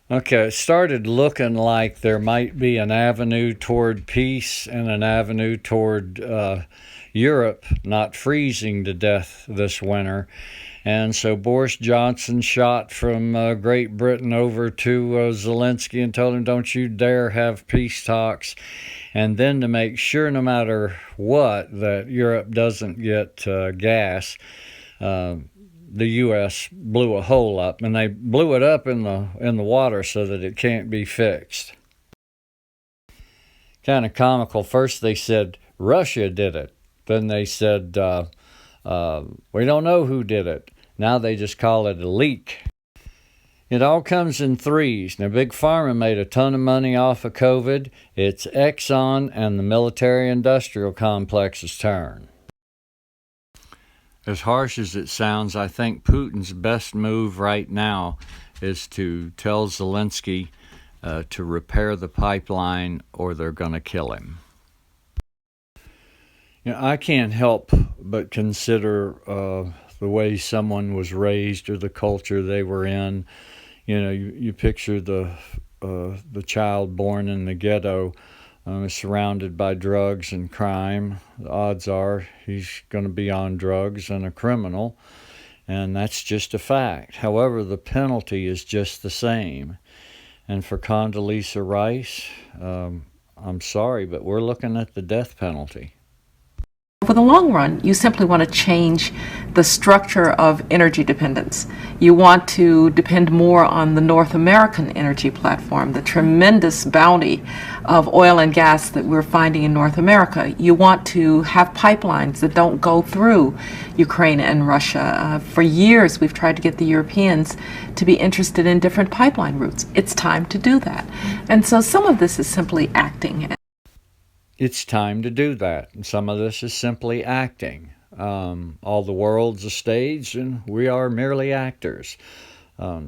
Okay, it started looking like there might be an avenue toward peace and an avenue toward Europe not freezing to death this winter. And so Boris Johnson shot from Great Britain over to Zelensky and told him, don't you dare have peace talks. And then to make sure, no matter what, that Europe doesn't get gas, uh, the U.S. blew a hole up, and they blew it up in the water so that it can't be fixed. Kind of comical. First they said Russia did it. Then they said we don't know who did it. Now they just call it a leak. It all comes in threes. Now, Big Pharma made a ton of money off of COVID. It's Exxon and the military-industrial complex's turn. As harsh as it sounds, I think Putin's best move right now is to tell Zelensky to repair the pipeline or they're going to kill him. You know, I can't help but consider the way someone was raised or the culture they were in. You know, you picture the child born in the ghetto, surrounded by drugs and crime. The odds are he's going to be on drugs and a criminal, and that's just a fact. However, the penalty is just the same. And for Condoleezza Rice, I'm sorry, but we're looking at the death penalty. For the long run, you simply want to change the structure of energy dependence. You want to depend more on the North American energy platform, the tremendous bounty of oil and gas that we're finding in North America. You want to have pipelines that don't go through Ukraine and Russia. For years, we've tried to get the Europeans to be interested in different pipeline routes. It's time to do that. And so some of this is simply acting. It's time to do that. And some of this is simply acting. All the world's a stage, and we are merely actors.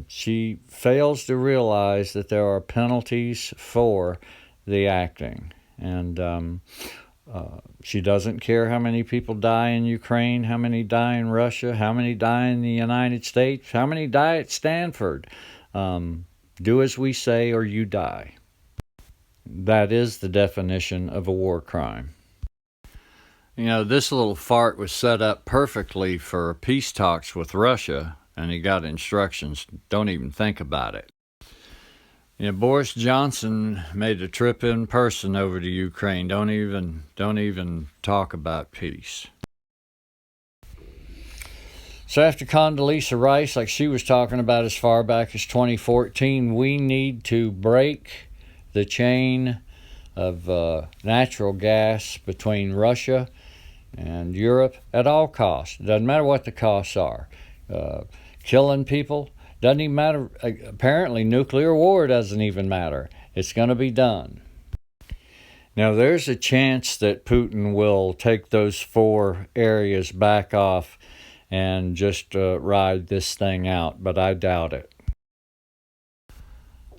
She fails to realize that there are penalties for the acting. And she doesn't care how many people die in Ukraine, how many die in Russia, how many die in the United States, how many die at Stanford. Do as we say or you die. That is the definition of a war crime. You know, this little fart was set up perfectly for peace talks with Russia, and he got instructions, don't even think about it. You know, Boris Johnson made a trip in person over to Ukraine. Don't even talk about peace. So after Condoleezza Rice, like she was talking about as far back as 2014, we need to break the chain of natural gas between Russia and Europe at all costs. It doesn't matter what the costs are. Killing people doesn't even matter. Apparently, nuclear war doesn't even matter. It's going to be done. Now, there's a chance that Putin will take those 4 areas back off and just ride this thing out, but I doubt it.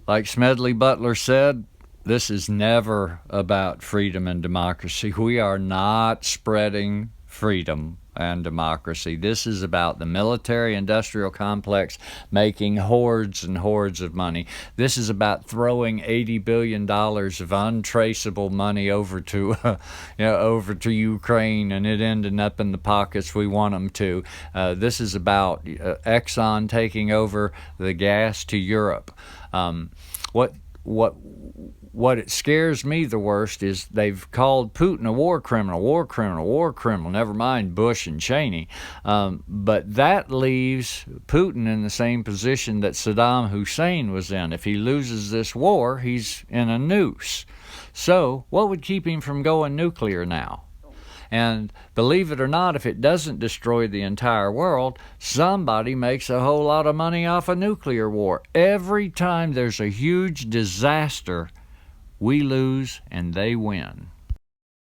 Like Smedley Butler said, this is never about freedom and democracy. We are not spreading freedom and democracy. This is about the military-industrial complex making hordes and hordes of money. This is about throwing $80 billion of untraceable money over to, over to Ukraine, and it ending up in the pockets we want them to. This is about Exxon taking over the gas to Europe. What it scares me the worst is they've called Putin a war criminal, never mind Bush and Cheney. But that leaves Putin in the same position that Saddam Hussein was in. If he loses this war, he's in a noose. So what would keep him from going nuclear now? And believe it or not, if it doesn't destroy the entire world, somebody makes a whole lot of money off a nuclear war. Every time there's a huge disaster, we lose and they win.